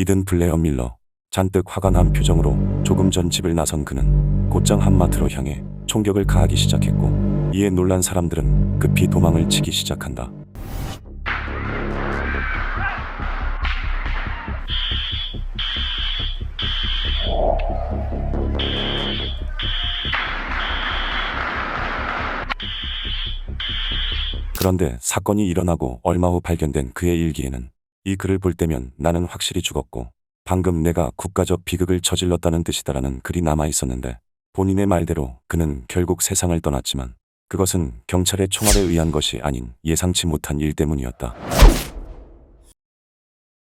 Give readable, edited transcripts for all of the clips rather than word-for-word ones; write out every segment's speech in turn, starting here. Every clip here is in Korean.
이든 블레어 밀러. 잔뜩 화가 난 표정으로 조금 전 집을 나선 그는 곧장 한마트로 향해 총격을 가하기 시작했고, 이에 놀란 사람들은 급히 도망을 치기 시작한다. 그런데 사건이 일어나고 얼마 후 발견된 그의 일기에는 이 글을 볼 때면 나는 확실히 죽었고 방금 내가 국가적 비극을 저질렀다는 뜻이다라는 글이 남아 있었는데, 본인의 말대로 그는 결국 세상을 떠났지만 그것은 경찰의 총알에 의한 것이 아닌 예상치 못한 일 때문이었다.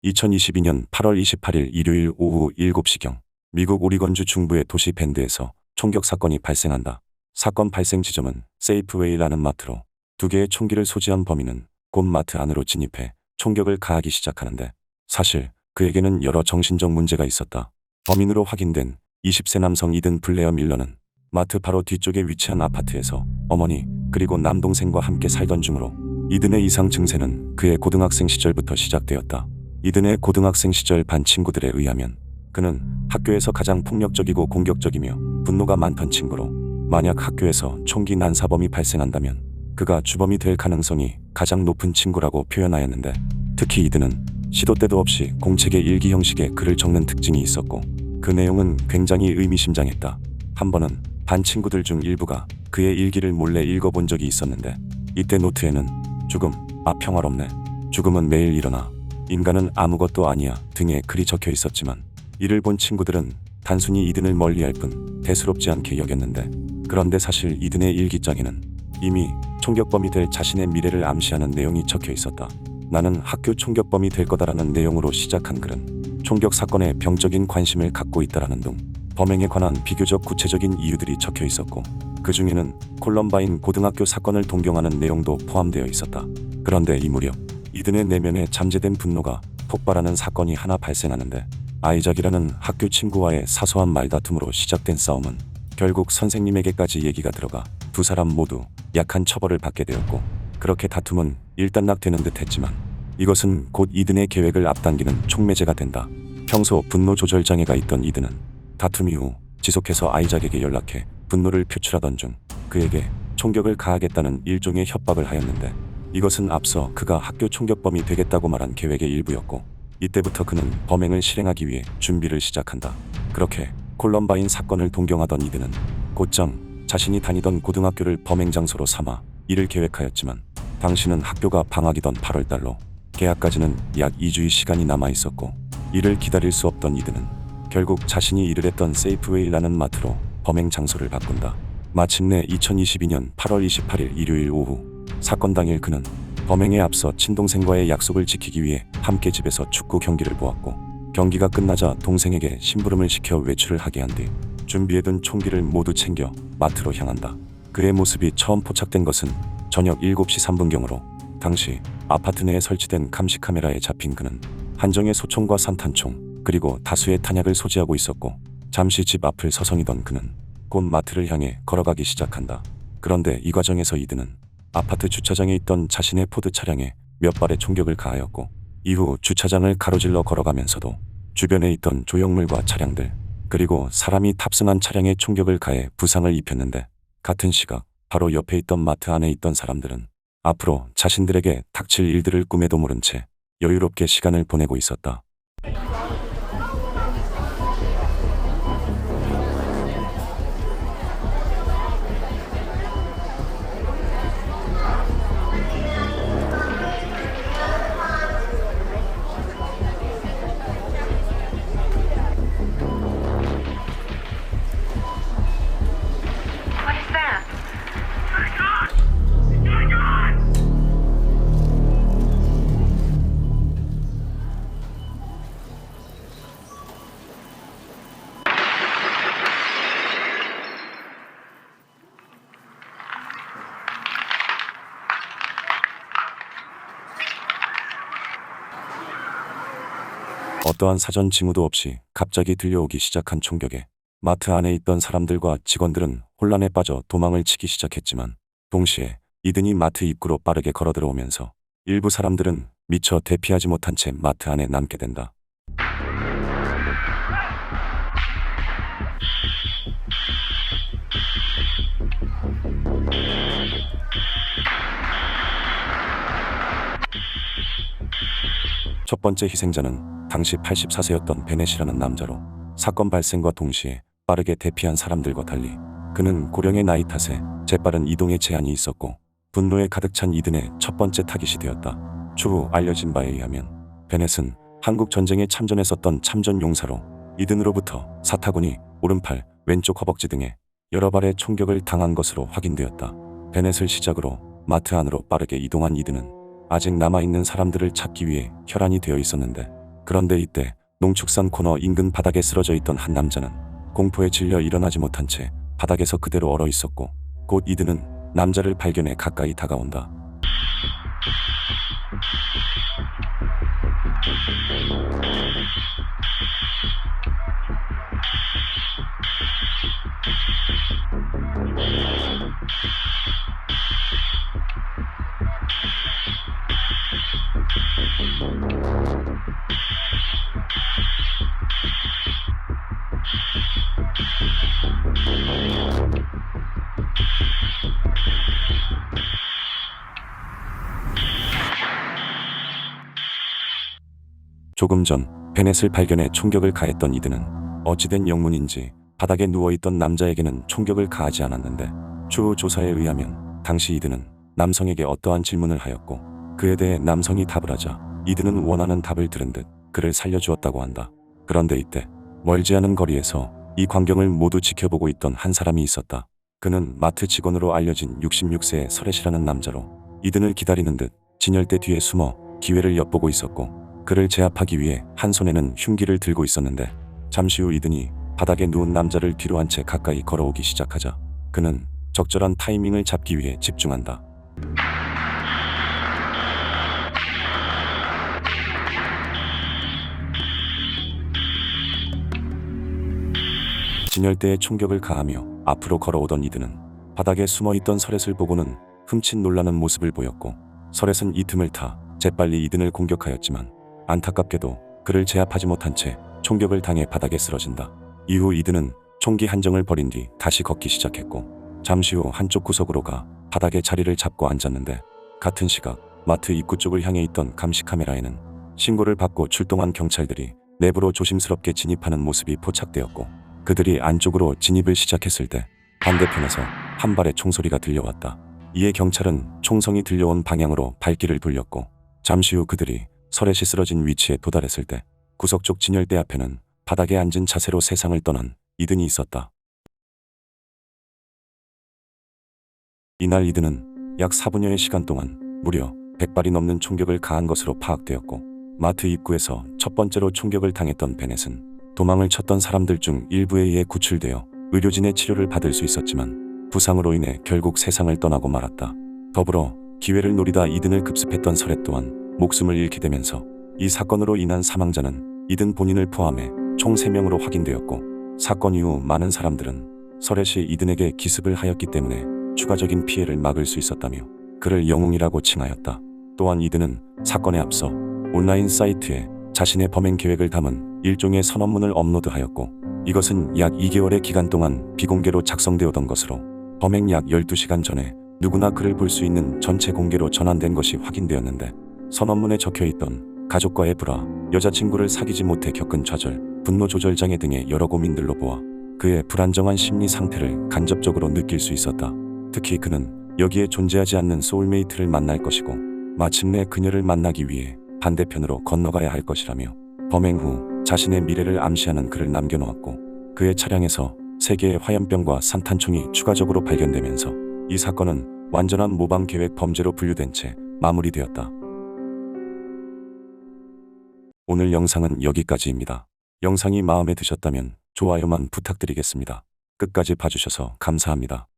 2022년 8월 28일 일요일 오후 7시경 미국 오리건주 중부의 도시 벤드에서 총격 사건이 발생한다. 사건 발생 지점은 세이프웨이라는 마트로, 두 개의 총기를 소지한 범인은 곧 마트 안으로 진입해 총격을 가하기 시작하는데, 사실 그에게는 여러 정신적 문제가 있었다. 범인으로 확인된 20세 남성 이든 블레어 밀러는 마트 바로 뒤쪽에 위치한 아파트에서 어머니 그리고 남동생과 함께 살던 중으로, 이든의 이상 증세는 그의 고등학생 시절부터 시작되었다. 이든의 고등학생 시절 반 친구들에 의하면 그는 학교에서 가장 폭력적이고 공격적이며 분노가 많던 친구로, 만약 학교에서 총기 난사범이 발생한다면 그가 주범이 될 가능성이 가장 높은 친구라고 표현하였는데, 특히 이든은 시도 때도 없이 공책의 일기 형식의 글을 적는 특징이 있었고, 그 내용은 굉장히 의미심장했다. 한 번은 반 친구들 중 일부가 그의 일기를 몰래 읽어본 적이 있었는데, 이때 노트에는 죽음, 평화롭네, 죽음은 매일 일어나, 인간은 아무것도 아니야 등의 글이 적혀 있었지만, 이를 본 친구들은 단순히 이든을 멀리할 뿐 대수롭지 않게 여겼는데, 그런데 사실 이든의 일기장에는 이미 총격범이 될 자신의 미래를 암시하는 내용이 적혀 있었다. 나는 학교 총격범이 될 거다라는 내용으로 시작한 글은 총격 사건에 병적인 관심을 갖고 있다라는 등 범행에 관한 비교적 구체적인 이유들이 적혀 있었고, 그 중에는 콜럼바인 고등학교 사건을 동경하는 내용도 포함되어 있었다. 그런데 이 무렵 이든의 내면에 잠재된 분노가 폭발하는 사건이 하나 발생하는데, 아이작이라는 학교 친구와의 사소한 말다툼으로 시작된 싸움은 결국 선생님에게까지 얘기가 들어가 두 사람 모두 약한 처벌을 받게 되었고, 그렇게 다툼은 일단락되는 듯 했지만 이것은 곧 이든의 계획을 앞당기는 촉매제가 된다. 평소 분노 조절 장애가 있던 이든은 다툼 이후 지속해서 아이작에게 연락해 분노를 표출하던 중 그에게 총격을 가하겠다는 일종의 협박을 하였는데, 이것은 앞서 그가 학교 총격범이 되겠다고 말한 계획의 일부였고, 이때부터 그는 범행을 실행하기 위해 준비를 시작한다. 그렇게 콜럼바인 사건을 동경하던 이든은 곧장 자신이 다니던 고등학교를 범행 장소로 삼아 이를 계획하였지만, 당시는 학교가 방학이던 8월달로 개학까지는 약 2주의 시간이 남아 있었고, 이를 기다릴 수 없던 이든은 결국 자신이 일을 했던 세이프웨이라는 마트로 범행 장소를 바꾼다. 마침내 2022년 8월 28일 일요일 오후, 사건 당일 그는 범행에 앞서 친동생과의 약속을 지키기 위해 함께 집에서 축구 경기를 보았고, 경기가 끝나자 동생에게 심부름을 시켜 외출을 하게 한 뒤 준비해둔 총기를 모두 챙겨 마트로 향한다. 그의 모습이 처음 포착된 것은 저녁 7시 3분경으로, 당시 아파트 내에 설치된 감시 카메라에 잡힌 그는 한정의 소총과 산탄총 그리고 다수의 탄약을 소지하고 있었고, 잠시 집 앞을 서성이던 그는 곧 마트를 향해 걸어가기 시작한다. 그런데 이 과정에서 이든은 아파트 주차장에 있던 자신의 포드 차량에 몇 발의 총격을 가하였고, 이후 주차장을 가로질러 걸어가면서도 주변에 있던 조형물과 차량들 그리고 사람이 탑승한 차량에 총격을 가해 부상을 입혔는데, 같은 시각 바로 옆에 있던 마트 안에 있던 사람들은 앞으로 자신들에게 닥칠 일들을 꿈에도 모른 채 여유롭게 시간을 보내고 있었다. 어떠한 사전 징후도 없이 갑자기 들려오기 시작한 총격에 마트 안에 있던 사람들과 직원들은 혼란에 빠져 도망을 치기 시작했지만, 동시에 이든이 마트 입구로 빠르게 걸어 들어오면서 일부 사람들은 미처 대피하지 못한 채 마트 안에 남게 된다. 첫 번째 희생자는 당시 84세였던 베넷이라는 남자로 사건 발생과 동시에 빠르게 대피한 사람들과 달리 그는 고령의 나이 탓에 재빠른 이동에 제한이 있었고 분노에 가득 찬 이든의 첫 번째 타깃이 되었다. 추후 알려진 바에 의하면 베넷은 한국 전쟁에 참전했었던 참전 용사로 이든으로부터 사타구니, 오른팔, 왼쪽 허벅지 등에 여러 발의 총격을 당한 것으로 확인되었다. 베넷을 시작으로 마트 안으로 빠르게 이동한 이든은 아직 남아있는 사람들을 찾기 위해 혈안이 되어 있었는데, 그런데 이때 농축산 코너 인근 바닥에 쓰러져 있던 한 남자는 공포에 질려 일어나지 못한 채 바닥에서 그대로 얼어 있었고, 곧 이든은 남자를 발견해 가까이 다가온다. 조금 전 베넷을 발견해 총격을 가했던 이든은 어찌된 영문인지 바닥에 누워있던 남자에게는 총격을 가하지 않았는데, 추후 조사에 의하면 당시 이든은 남성에게 어떠한 질문을 하였고 그에 대해 남성이 답을 하자 이든은 원하는 답을 들은 듯 그를 살려주었다고 한다. 그런데 이때 멀지 않은 거리에서 이 광경을 모두 지켜보고 있던 한 사람이 있었다. 그는 마트 직원으로 알려진 66세의 서렛이라는 남자로 이든을 기다리는 듯 진열대 뒤에 숨어 기회를 엿보고 있었고, 그를 제압하기 위해 한 손에는 흉기를 들고 있었는데, 잠시 후 이든이 바닥에 누운 남자를 뒤로 한 채 가까이 걸어오기 시작하자 그는 적절한 타이밍을 잡기 위해 집중한다. 진열대에 총격을 가하며 앞으로 걸어오던 이든은 바닥에 숨어있던 서렛을 보고는 흠칫 놀라는 모습을 보였고, 서렛은 이 틈을 타 재빨리 이든을 공격하였지만 안타깝게도 그를 제압하지 못한 채 총격을 당해 바닥에 쓰러진다. 이후 이든은 총기 한정을 버린 뒤 다시 걷기 시작했고, 잠시 후 한쪽 구석으로 가 바닥에 자리를 잡고 앉았는데, 같은 시각 마트 입구 쪽을 향해 있던 감시 카메라에는 신고를 받고 출동한 경찰들이 내부로 조심스럽게 진입하는 모습이 포착되었고, 그들이 안쪽으로 진입을 시작했을 때 반대편에서 한 발의 총소리가 들려왔다. 이에 경찰은 총성이 들려온 방향으로 발길을 돌렸고, 잠시 후 그들이 서렛이 쓰러진 위치에 도달했을 때 구석 쪽 진열대 앞에는 바닥에 앉은 자세로 세상을 떠난 이든이 있었다. 이날 이든은 약 4분여의 시간 동안 무려 100발이 넘는 총격을 가한 것으로 파악되었고, 마트 입구에서 첫 번째로 총격을 당했던 베넷은 도망을 쳤던 사람들 중 일부에 의해 구출되어 의료진의 치료를 받을 수 있었지만 부상으로 인해 결국 세상을 떠나고 말았다. 더불어 기회를 노리다 이든을 급습했던 서렛 또한 목숨을 잃게 되면서 이 사건으로 인한 사망자는 이든 본인을 포함해 총 3명으로 확인되었고, 사건 이후 많은 사람들은 서렛이 이든에게 기습을 하였기 때문에 추가적인 피해를 막을 수 있었다며 그를 영웅이라고 칭하였다. 또한 이든은 사건에 앞서 온라인 사이트에 자신의 범행 계획을 담은 일종의 선언문을 업로드하였고, 이것은 약 2개월의 기간 동안 비공개로 작성되었던 것으로 범행 약 12시간 전에 누구나 그를 볼 수 있는 전체 공개로 전환된 것이 확인되었는데, 선언문에 적혀있던 가족과의 불화, 여자친구를 사귀지 못해 겪은 좌절, 분노 조절 장애 등의 여러 고민들로 보아 그의 불안정한 심리 상태를 간접적으로 느낄 수 있었다. 특히 그는 여기에 존재하지 않는 소울메이트를 만날 것이고 마침내 그녀를 만나기 위해 반대편으로 건너가야 할 것이라며 범행 후 자신의 미래를 암시하는 글을 남겨놓았고, 그의 차량에서 3개의 화염병과 산탄총이 추가적으로 발견되면서 이 사건은 완전한 모방 계획 범죄로 분류된 채 마무리되었다. 오늘 영상은 여기까지입니다. 영상이 마음에 드셨다면 좋아요만 부탁드리겠습니다. 끝까지 봐주셔서 감사합니다.